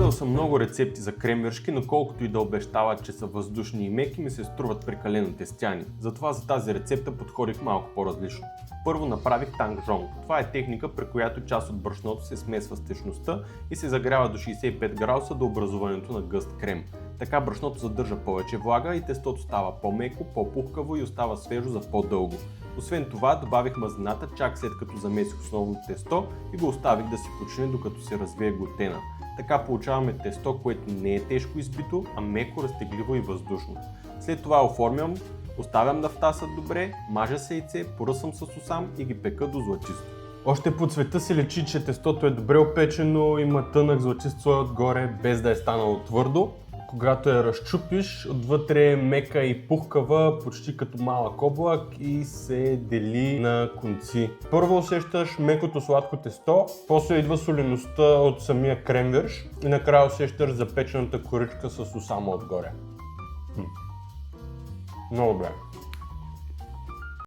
Гледал съм много рецепти за кремвиршки, но колкото и да обещават, че са въздушни и меки, ми се струват прекалено тестяни. Затова за тази рецепта подходих малко по-различно. Първо направих тангжонг. Това е техника, при която част от брашното се смесва с течността и се загрява до 65 градуса до образуването на гъст крем. Така брашното задържа повече влага и тестото става по-меко, по-пухкаво и остава свежо за по-дълго. Освен това, добавих мазнината чак след като замесих основното тесто и го оставих да си почине докато се развие глутена. Така получаваме тесто, което не е тежко избито, а меко, разтегливо и въздушно. След това оформям, оставям да втасат добре, мажа с яйце, поръсвам с осам и ги пека до златисто. Още по цвета се личи, че тестото е добре опечено, има тънък златист слой отгоре, без да е станало твърдо. Когато я разчупиш, отвътре е мека и пухкава, почти като малък облак и се дели на конци. Първо усещаш мекото сладко тесто, после идва солеността от самия кремвирш и накрая усещаш запечената коричка с осама отгоре. Много добре.